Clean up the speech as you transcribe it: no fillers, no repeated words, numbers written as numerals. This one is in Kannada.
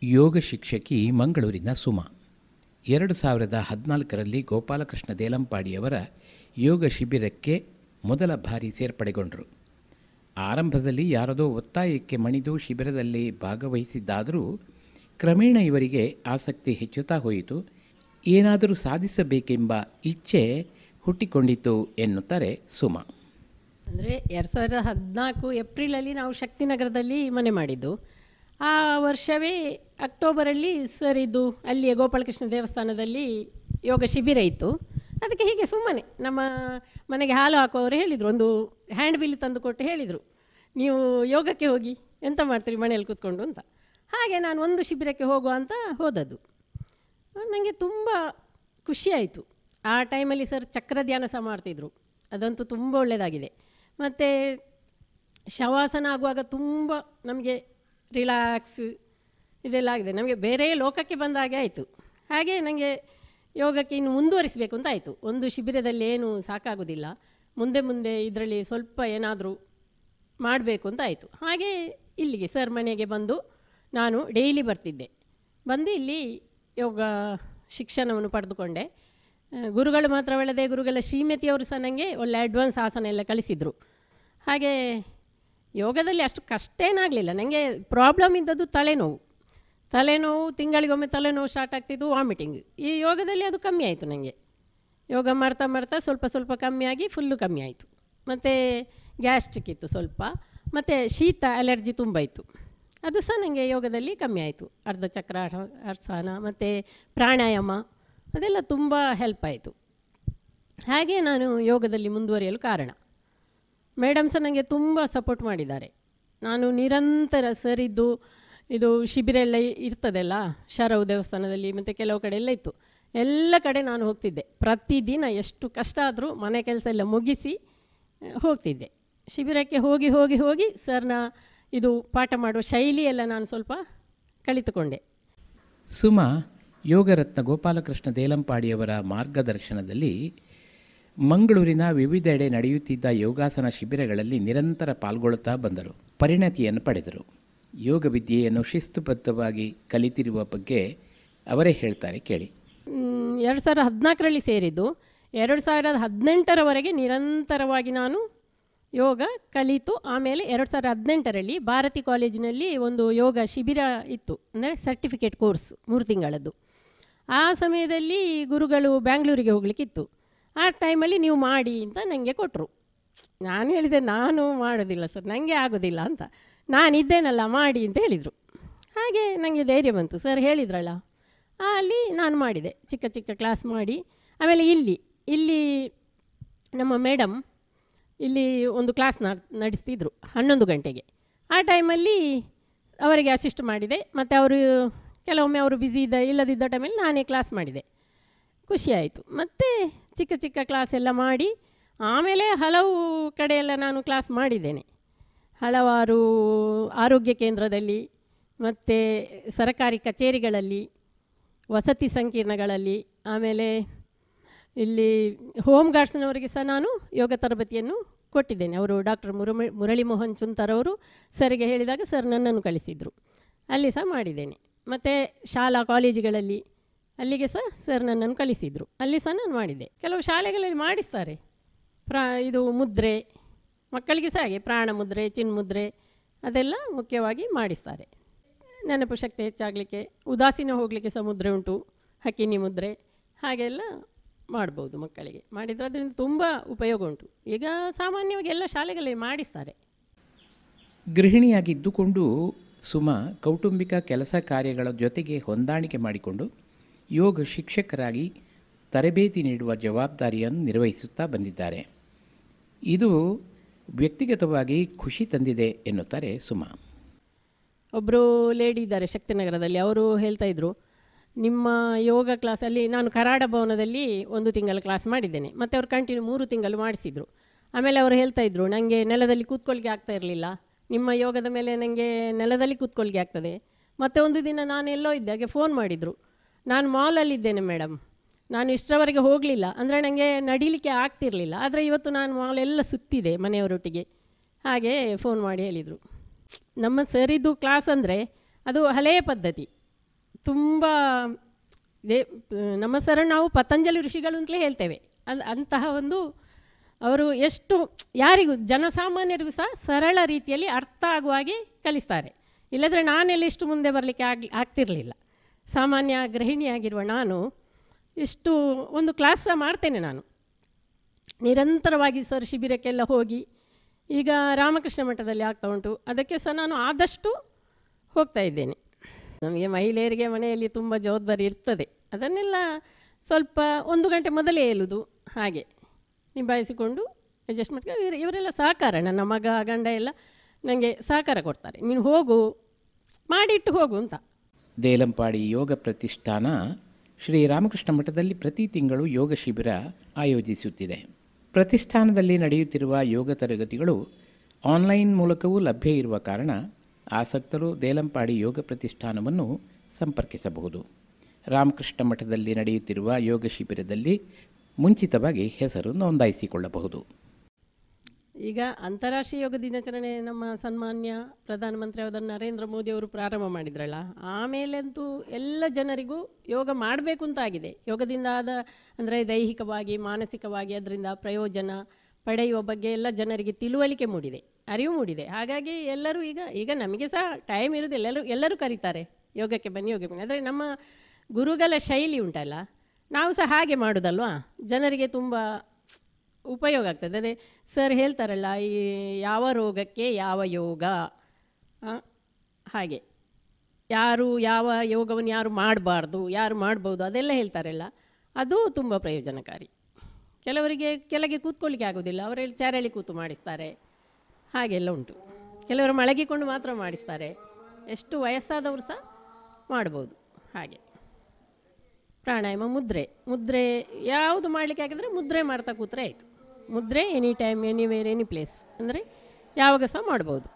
ಯೋಗ ಶಿಕ್ಷಕಿ ಮಂಗಳೂರಿನ ಸುಮಾ 2014ರಲ್ಲಿ ಗೋಪಾಲಕೃಷ್ಣ ದೇಲಂಪಾಡಿಯವರ ಯೋಗ ಶಿಬಿರಕ್ಕೆ ಮೊದಲ ಬಾರಿ ಸೇರ್ಪಡೆಗೊಂಡರು. ಆರಂಭದಲ್ಲಿ ಯಾರದೋ ಒತ್ತಾಯಕ್ಕೆ ಮಣಿದು ಶಿಬಿರದಲ್ಲಿ ಭಾಗವಹಿಸಿದ್ದಾದರೂ ಕ್ರಮೇಣ ಇವರಿಗೆ ಆಸಕ್ತಿ ಹೆಚ್ಚುತ್ತಾ ಹೋಯಿತು. ಏನಾದರೂ ಸಾಧಿಸಬೇಕೆಂಬ ಇಚ್ಛೆ ಹುಟ್ಟಿಕೊಂಡಿತು ಎನ್ನುತ್ತಾರೆ ಸುಮಾ. ಅಂದರೆ 2014 ಏಪ್ರಿಲಲ್ಲಿ ನಾವು ಶಕ್ತಿನಗರದಲ್ಲಿ ಮನೆ ಮಾಡಿದ್ದು. ಆ ವರ್ಷವೇ ಅಕ್ಟೋಬರಲ್ಲಿ ಸರ್ ಇದು ಅಲ್ಲಿಯ ಗೋಪಾಲಕೃಷ್ಣ ದೇವಸ್ಥಾನದಲ್ಲಿ ಯೋಗ ಶಿಬಿರ ಇತ್ತು. ಅದಕ್ಕೆ ಹೀಗೆ ಸುಮ್ಮನೆ ನಮ್ಮ ಮನೆಗೆ ಹಾಲು ಹಾಕುವವರು ಹೇಳಿದರು, ಒಂದು ಹ್ಯಾಂಡ್ ಬಿಲ್ ತಂದು ಕೊಟ್ಟು ಹೇಳಿದರು, ನೀವು ಯೋಗಕ್ಕೆ ಹೋಗಿ ಎಂತ ಮಾಡ್ತೀರಿ ಮನೆಯಲ್ಲಿ ಕೂತ್ಕೊಂಡು ಅಂತ. ಹಾಗೆ ನಾನು ಒಂದು ಶಿಬಿರಕ್ಕೆ ಹೋಗುವ ಅಂತ ಹೋದದ್ದು. ನನಗೆ ತುಂಬ ಖುಷಿಯಾಯಿತು. ಆ ಟೈಮಲ್ಲಿ ಸರ್ ಚಕ್ರ ಧ್ಯಾನ ಸಹ ಮಾಡ್ತಿದ್ರು, ಅದಂತೂ ತುಂಬ ಒಳ್ಳೆಯದಾಗಿದೆ. ಮತ್ತು ಶವಾಸನ ಆಗುವಾಗ ತುಂಬ ನಮಗೆ ರಿಲ್ಯಾಕ್ಸ್ ಇದೆಲ್ಲ ಆಗಿದೆ, ನಮಗೆ ಬೇರೆ ಲೋಕಕ್ಕೆ ಬಂದ ಹಾಗೆ ಆಯಿತು. ಹಾಗೆ ನನಗೆ ಯೋಗಕ್ಕೆ ಇನ್ನು ಮುಂದುವರಿಸಬೇಕು ಅಂತ ಆಯಿತು. ಒಂದು ಶಿಬಿರದಲ್ಲಿ ಏನು ಸಾಕಾಗೋದಿಲ್ಲ, ಮುಂದೆ ಮುಂದೆ ಇದರಲ್ಲಿ ಸ್ವಲ್ಪ ಏನಾದರೂ ಮಾಡಬೇಕು ಅಂತ ಆಯಿತು. ಹಾಗೆ ಇಲ್ಲಿಗೆ ಸರ್ ಮನೆಗೆ ಬಂದು ನಾನು ಡೈಲಿ ಬರ್ತಿದ್ದೆ. ಬಂದು ಇಲ್ಲಿ ಯೋಗ ಶಿಕ್ಷಣವನ್ನು ಪಡೆದುಕೊಂಡೆ. ಗುರುಗಳು ಮಾತ್ರವಲ್ಲದೆ ಗುರುಗಳ ಶ್ರೀಮತಿಯವರು ಸಹ ನನಗೆ ಒಳ್ಳೆ ಅಡ್ವಾನ್ಸ್ ಆಸನ ಎಲ್ಲ ಕಲಿಸಿದರು. ಹಾಗೆ ಯೋಗದಲ್ಲಿ ಅಷ್ಟು ಕಷ್ಟ ಏನಾಗಲಿಲ್ಲ. ನನಗೆ ಪ್ರಾಬ್ಲಮ್ ಇದ್ದದ್ದು ತಲೆನೋವು ತಿಂಗಳಿಗೊಮ್ಮೆ ತಲೆನೋವು ಸ್ಟಾರ್ಟ್ ಆಗ್ತಿದ್ದು, ವಾಮಿಟಿಂಗ್. ಈ ಯೋಗದಲ್ಲಿ ಅದು ಕಮ್ಮಿ ಆಯಿತು. ನನಗೆ ಯೋಗ ಮಾಡ್ತಾ ಮಾಡ್ತಾ ಸ್ವಲ್ಪ ಸ್ವಲ್ಪ ಕಮ್ಮಿಯಾಗಿ ಫುಲ್ಲು ಕಮ್ಮಿ ಆಯಿತು. ಮತ್ತು ಗ್ಯಾಸ್ಟ್ರಿಕ್ ಇತ್ತು ಸ್ವಲ್ಪ, ಮತ್ತು ಶೀತ ಅಲರ್ಜಿ ತುಂಬ ಇತ್ತು, ಅದು ಸಹ ನನಗೆ ಯೋಗದಲ್ಲಿ ಕಮ್ಮಿ ಆಯಿತು. ಅರ್ಧ ಚಕ್ರ ಆಸನ ಮತ್ತು ಪ್ರಾಣಾಯಾಮ ಅದೆಲ್ಲ ತುಂಬ ಹೆಲ್ಪ್ ಆಯಿತು. ಹಾಗೆ ನಾನು ಯೋಗದಲ್ಲಿ ಮುಂದುವರಿಯಲು ಕಾರಣ. ಮೇಡಮ್ ಸಹ ನನಗೆ ತುಂಬ ಸಪೋರ್ಟ್ ಮಾಡಿದ್ದಾರೆ. ನಾನು ನಿರಂತರ ಸರಿದ್ದು ಇದು ಶಿಬಿರ ಎಲ್ಲ ಇರ್ತದಲ್ಲ ಶರವು ದೇವಸ್ಥಾನದಲ್ಲಿ ಮತ್ತು ಕೆಲವು ಕಡೆ ಎಲ್ಲ ಇತ್ತು, ಎಲ್ಲ ಕಡೆ ನಾನು ಹೋಗ್ತಿದ್ದೆ. ಪ್ರತಿದಿನ ಎಷ್ಟು ಕಷ್ಟ ಆದರೂ ಮನೆ ಕೆಲಸ ಎಲ್ಲ ಮುಗಿಸಿ ಹೋಗ್ತಿದ್ದೆ. ಶಿಬಿರಕ್ಕೆ ಹೋಗಿ ಹೋಗಿ ಹೋಗಿ ಸರ್ನ ಇದು ಪಾಠ ಮಾಡುವ ಶೈಲಿ ಎಲ್ಲ ನಾನು ಸ್ವಲ್ಪ ಕಲಿತುಕೊಂಡೆ. ಸುಮಾ ಯೋಗರತ್ನ ಗೋಪಾಲಕೃಷ್ಣ ದೇಲಂಪಾಡಿಯವರ ಮಾರ್ಗದರ್ಶನದಲ್ಲಿ ಮಂಗಳೂರಿನ ವಿವಿಧೆಡೆ ನಡೆಯುತ್ತಿದ್ದ ಯೋಗಾಸನ ಶಿಬಿರಗಳಲ್ಲಿ ನಿರಂತರ ಪಾಲ್ಗೊಳ್ಳುತ್ತಾ ಬಂದರು. ಪರಿಣತಿಯನ್ನು ಪಡೆದರು. ಯೋಗ ವಿದ್ಯೆಯನ್ನು ಶಿಸ್ತುಬದ್ಧವಾಗಿ ಕಲಿತಿರುವ ಬಗ್ಗೆ ಅವರೇ ಹೇಳ್ತಾರೆ, ಕೇಳಿ. 2014ರಲ್ಲಿ ಸೇರಿದ್ದು, 2018ರವರೆಗೆ ನಿರಂತರವಾಗಿ ನಾನು ಯೋಗ ಕಲಿತು, ಆಮೇಲೆ 2018ರಲ್ಲಿ ಭಾರತಿ ಕಾಲೇಜಿನಲ್ಲಿ ಒಂದು ಯೋಗ ಶಿಬಿರ ಇತ್ತು, ಅಂದರೆ ಸರ್ಟಿಫಿಕೇಟ್ ಕೋರ್ಸ್ 3 ತಿಂಗಳದ್ದು. ಆ ಸಮಯದಲ್ಲಿ ಗುರುಗಳು ಬ್ಯಾಂಗ್ಳೂರಿಗೆ ಹೋಗಲಿಕ್ಕಿತ್ತು. ಆ ಟೈಮಲ್ಲಿ ನೀವು ಮಾಡಿ ಅಂತ ನನಗೆ ಕೊಟ್ಟರು. ನಾನು ಹೇಳಿದೆ, ನಾನು ಮಾಡೋದಿಲ್ಲ ಸರ್, ನನಗೆ ಆಗೋದಿಲ್ಲ ಅಂತ. ನಾನಿದ್ದೇನಲ್ಲ ಮಾಡಿ ಅಂತ ಹೇಳಿದರು. ಹಾಗೆ ನನಗೆ ಧೈರ್ಯ ಬಂತು. ಸರ್ ಹೇಳಿದ್ರಲ್ಲ, ಅಲ್ಲಿ ನಾನು ಮಾಡಿದೆ. ಚಿಕ್ಕ ಚಿಕ್ಕ ಕ್ಲಾಸ್ ಮಾಡಿ ಆಮೇಲೆ ಇಲ್ಲಿ ನಮ್ಮ ಮೇಡಮ್ ಇಲ್ಲಿ ಒಂದು ಕ್ಲಾಸ್ ನಡೆಸ್ತಿದ್ರು 11 ಗಂಟೆಗೆ. ಆ ಟೈಮಲ್ಲಿ ಅವರಿಗೆ ಅಸಿಸ್ಟ್ ಮಾಡಿದೆ. ಮತ್ತು ಅವರು ಕೆಲವೊಮ್ಮೆ ಅವರು ಬ್ಯುಸಿ ಇಲ್ಲದಿದ್ದ ಟೈಮಲ್ಲಿ ನಾನೇ ಕ್ಲಾಸ್ ಮಾಡಿದೆ. ಖುಷಿಯಾಯಿತು. ಮತ್ತು ಚಿಕ್ಕ ಚಿಕ್ಕ ಕ್ಲಾಸ್ ಎಲ್ಲ ಮಾಡಿ ಆಮೇಲೆ ಹಲವು ಕಡೆಯೆಲ್ಲ ನಾನು ಕ್ಲಾಸ್ ಮಾಡಿದ್ದೇನೆ. ಹಲವಾರು ಆರೋಗ್ಯ ಕೇಂದ್ರದಲ್ಲಿ ಮತ್ತು ಸರಕಾರಿ ಕಚೇರಿಗಳಲ್ಲಿ, ವಸತಿ ಸಂಕೀರ್ಣಗಳಲ್ಲಿ, ಆಮೇಲೆ ಇಲ್ಲಿ ಹೋಮ್ ಗಾರ್ಡ್ಸ್ನವರಿಗೆ ಸಹ ನಾನು ಯೋಗ ತರಬೇತಿಯನ್ನು ಕೊಟ್ಟಿದ್ದೇನೆ. ಅವರು ಡಾಕ್ಟರ್ ಮುರಳಿ ಮೋಹನ್ ಚುಂತರ್ ಅವರು ಸರಿಗೆ ಹೇಳಿದಾಗ ಸರ್ ನನ್ನನ್ನು ಕಳಿಸಿದರು. ಅಲ್ಲಿ ಸಹ ಮಾಡಿದ್ದೇನೆ. ಮತ್ತು ಶಾಲಾ ಕಾಲೇಜುಗಳಲ್ಲಿ ಅಲ್ಲಿಗೆ ಸಹ ಸರ್ ನನ್ನನ್ನು ಕಳಿಸಿದರು. ಅಲ್ಲಿ ಸಹ ನಾನು ಮಾಡಿದ್ದೆ. ಕೆಲವು ಶಾಲೆಗಳಲ್ಲಿ ಮಾಡಿಸ್ತಾರೆ ಇದು ಮುದ್ರೆ, ಮಕ್ಕಳಿಗೆ ಸಹ ಹಾಗೆ ಪ್ರಾಣ ಮುದ್ರೆ, ಚಿನ್ಮುದ್ರೆ ಅದೆಲ್ಲ ಮುಖ್ಯವಾಗಿ ಮಾಡಿಸ್ತಾರೆ. ನೆನಪು ಶಕ್ತಿ ಹೆಚ್ಚಾಗಲಿಕ್ಕೆ, ಉದಾಸೀನ ಹೋಗಲಿಕ್ಕೆ ಸಹ ಮುದ್ರೆ ಉಂಟು, ಹಕ್ಕಿನಿ ಮುದ್ರೆ, ಹಾಗೆಲ್ಲ ಮಾಡ್ಬೋದು ಮಕ್ಕಳಿಗೆ. ಮಾಡಿದರೆ ಅದರಿಂದ ತುಂಬ ಉಪಯೋಗ ಉಂಟು. ಈಗ ಸಾಮಾನ್ಯವಾಗಿ ಎಲ್ಲ ಶಾಲೆಗಳಲ್ಲಿ ಮಾಡಿಸ್ತಾರೆ. ಗೃಹಿಣಿಯಾಗಿದ್ದುಕೊಂಡು ಸುಮಾ ಕೌಟುಂಬಿಕ ಕೆಲಸ ಕಾರ್ಯಗಳ ಜೊತೆಗೆ ಹೊಂದಾಣಿಕೆ ಮಾಡಿಕೊಂಡು ಯೋಗ ಶಿಕ್ಷಕರಾಗಿ ತರಬೇತಿ ನೀಡುವ ಜವಾಬ್ದಾರಿಯನ್ನು ನಿರ್ವಹಿಸುತ್ತಾ ಬಂದಿದ್ದಾರೆ. ಇದು ವ್ಯಕ್ತಿಗತವಾಗಿ ಖುಷಿ ತಂದಿದೆ ಎನ್ನುತ್ತಾರೆ ಸುಮಾ. ಒಬ್ಬರು ಲೇಡಿ ಇದ್ದಾರೆ ಶಕ್ತಿನಗರದಲ್ಲಿ, ಅವರು ಹೇಳ್ತಾಯಿದ್ರು, ನಿಮ್ಮ ಯೋಗ ಕ್ಲಾಸಲ್ಲಿ ನಾನು ಕರಾಡ ಭವನದಲ್ಲಿ 1 ತಿಂಗಳ ಕ್ಲಾಸ್ ಮಾಡಿದ್ದೇನೆ. ಮತ್ತು ಅವರು ಕಂಟಿನ್ಯೂ 3 ತಿಂಗಳು ಮಾಡಿಸಿದರು. ಆಮೇಲೆ ಅವರು ಹೇಳ್ತಾಯಿದ್ರು, ನನಗೆ ನೆಲದಲ್ಲಿ ಕೂತ್ಕೊಳ್ಳಿಕ್ಕೆ ಆಗ್ತಾ ಇರಲಿಲ್ಲ, ನಿಮ್ಮ ಯೋಗದ ಮೇಲೆ ನನಗೆ ನೆಲದಲ್ಲಿ ಕೂತ್ಕೊಳ್ಳಿಕ್ಕೆ ಆಗ್ತದೆ. ಮತ್ತು ಒಂದು ದಿನ ನಾನು ಎಲ್ಲೋ ಇದ್ದೆ, ಹಾಗೆ ಫೋನ್ ಮಾಡಿದರು, ನಾನು ಮಾಲಲ್ಲಿದ್ದೇನೆ ಮೇಡಮ್, ನಾನು ಇಷ್ಟರವರೆಗೆ ಹೋಗಲಿಲ್ಲ, ಅಂದರೆ ನನಗೆ ನಡೀಲಿಕ್ಕೆ ಆಗ್ತಿರಲಿಲ್ಲ, ಆದರೆ ಇವತ್ತು ನಾನು ಮಾಲೆಲ್ಲ ಸುತ್ತಿದೆ ಮನೆಯವರೊಟ್ಟಿಗೆ. ಹಾಗೆ ಫೋನ್ ಮಾಡಿ ಹೇಳಿದರು. ನಮ್ಮ ಸರಿದು ಕ್ಲಾಸ್ ಅಂದರೆ ಅದು ಹಳೆಯ ಪದ್ಧತಿ, ತುಂಬ ನಮ್ಮ ಸರ್ ನಾವು ಪತಂಜಲಿ ಋಷಿಗಳು ಅಂತಲೇ ಹೇಳ್ತೇವೆ. ಅಂತಹ ಒಂದು ಅವರು ಎಷ್ಟು ಯಾರಿಗೂ ಜನಸಾಮಾನ್ಯರಿಗೂ ಸಹ ಸರಳ ರೀತಿಯಲ್ಲಿ ಅರ್ಥ ಆಗುವ ಹಾಗೆ ಕಲಿಸ್ತಾರೆ. ಇಲ್ಲದ್ರೆ ನಾನೆಲ್ಲ ಇಷ್ಟು ಮುಂದೆ ಬರಲಿಕ್ಕೆ ಆಗ್ತಿರಲಿಲ್ಲ. ಸಾಮಾನ್ಯ ಗೃಹಿಣಿಯಾಗಿರುವ ನಾನು ಇಷ್ಟು ಒಂದು ಕ್ಲಾಸ್ ಸಹ ಮಾಡ್ತೇನೆ. ನಾನು ನಿರಂತರವಾಗಿ ಸರ್ ಶಿಬಿರಕ್ಕೆಲ್ಲ ಹೋಗಿ, ಈಗ ರಾಮಕೃಷ್ಣ ಮಠದಲ್ಲಿ ಆಗ್ತಾ ಉಂಟು, ಅದಕ್ಕೆ ಸಹ ನಾನು ಆದಷ್ಟು ಹೋಗ್ತಾ ಇದ್ದೇನೆ. ನಮಗೆ ಮಹಿಳೆಯರಿಗೆ ಮನೆಯಲ್ಲಿ ತುಂಬ ಜವಾಬ್ದಾರಿ ಇರ್ತದೆ, ಅದನ್ನೆಲ್ಲ ಸ್ವಲ್ಪ 1 ಗಂಟೆ ಮೊದಲೇ ಏಳುವುದು, ಹಾಗೆ ನಿಭಾಯಿಸಿಕೊಂಡು ಅಡ್ಜಸ್ಟ್ ಮಾಡ್ಕೊಂಡು ಇವರೆಲ್ಲ ಸಹಕಾರ, ನನ್ನ ಮಗ ಗಂಡ ಎಲ್ಲ ನನಗೆ ಸಹಕಾರ ಕೊಡ್ತಾರೆ. ನೀನು ಹೋಗು, ಮಾಡಿಟ್ಟು ಹೋಗು ಅಂತ. ದೇಲಂಪಾಡಿ ಯೋಗ ಪ್ರತಿಷ್ಠಾನ ಶ್ರೀರಾಮಕೃಷ್ಣ ಮಠದಲ್ಲಿ ಪ್ರತಿ ತಿಂಗಳು ಯೋಗ ಶಿಬಿರ ಆಯೋಜಿಸುತ್ತಿದೆ. ಪ್ರತಿಷ್ಠಾನದಲ್ಲಿ ನಡೆಯುತ್ತಿರುವ ಯೋಗ ತರಗತಿಗಳು ಆನ್ಲೈನ್ ಮೂಲಕವೂ ಲಭ್ಯ ಇರುವ ಕಾರಣ ಆಸಕ್ತರು ದೇಲಂಪಾಡಿ ಯೋಗ ಪ್ರತಿಷ್ಠಾನವನ್ನು ಸಂಪರ್ಕಿಸಬಹುದು. ರಾಮಕೃಷ್ಣ ಮಠದಲ್ಲಿ ನಡೆಯುತ್ತಿರುವ ಯೋಗ ಶಿಬಿರದಲ್ಲಿ ಮುಂಚಿತವಾಗಿ ಹೆಸರು ನೋಂದಾಯಿಸಿಕೊಳ್ಳಬಹುದು. ಈಗ ಅಂತಾರಾಷ್ಟ್ರೀಯ ಯೋಗ ದಿನಾಚರಣೆ ನಮ್ಮ ಸನ್ಮಾನ್ಯ ಪ್ರಧಾನಮಂತ್ರಿ ಆದ ನರೇಂದ್ರ ಮೋದಿ ಅವರು ಪ್ರಾರಂಭ ಮಾಡಿದ್ರಲ್ಲ, ಆಮೇಲಂತೂ ಎಲ್ಲ ಜನರಿಗೂ ಯೋಗ ಮಾಡಬೇಕು ಅಂತ ಆಗಿದೆ. ಯೋಗದಿಂದ ಅಂದರೆ ದೈಹಿಕವಾಗಿ ಮಾನಸಿಕವಾಗಿ ಅದರಿಂದ ಪ್ರಯೋಜನ ಪಡೆಯುವ ಬಗ್ಗೆ ಎಲ್ಲ ಜನರಿಗೆ ತಿಳುವಳಿಕೆ ಮೂಡಿದೆ, ಅರಿವು ಮೂಡಿದೆ. ಹಾಗಾಗಿ ಎಲ್ಲರೂ ಈಗ ನಮಗೆ ಸಹ ಟೈಮ್ ಇರೋದಿಲ್ಲ, ಎಲ್ಲರೂ ಕರೀತಾರೆ ಯೋಗಕ್ಕೆ ಬನ್ನಿ, ಯೋಗಕ್ಕೆ ಬನ್ನಿ. ಆದರೆ ನಮ್ಮ ಗುರುಗಳ ಶೈಲಿ ಉಂಟಲ್ಲ, ನಾವು ಸಹ ಹಾಗೆ ಮಾಡೋದಲ್ವಾ, ಜನರಿಗೆ ತುಂಬ ಉಪಯೋಗ ಆಗ್ತದೆ. ಅದೇ ಸರ್ ಹೇಳ್ತಾರಲ್ಲ, ಈ ಯಾವ ರೋಗಕ್ಕೆ ಯಾವ ಯೋಗ, ಹಾಗೆ ಯಾರು ಯಾವ ಯೋಗವನ್ನು ಯಾರು ಮಾಡಬಾರ್ದು, ಯಾರು ಮಾಡ್ಬೋದು, ಅದೆಲ್ಲ ಹೇಳ್ತಾರಲ್ಲ, ಅದು ತುಂಬ ಪ್ರಯೋಜನಕಾರಿ. ಕೆಲವರಿಗೆ ಕೆಳಗೆ ಕೂತ್ಕೊಳ್ಳಿಕ್ಕೆ ಆಗೋದಿಲ್ಲ, ಅವರಲ್ಲಿ ಚಾರಲ್ಲಿ ಕೂತು ಮಾಡಿಸ್ತಾರೆ, ಹಾಗೆಲ್ಲ ಉಂಟು. ಕೆಲವರು ಮಲಗಿಕೊಂಡು ಮಾತ್ರ ಮಾಡಿಸ್ತಾರೆ, ಎಷ್ಟು ವಯಸ್ಸಾದವರು ಸಹ ಮಾಡ್ಬೋದು. ಹಾಗೆ ಪ್ರಾಣಾಯಾಮ, ಮುದ್ರೆ ಯಾವುದು ಮಾಡಲಿಕ್ಕೆ ಆಗಿದ್ರೆ ಮುದ್ರೆ ಮಾಡ್ತಾ ಕೂತ್ರೆ ಆಯಿತು. ಮುದ್ರೆ any time anywhere any place, ಅಂದರೆ ಯಾವಾಗ ಸಹ ಮಾಡ್ಬೋದು.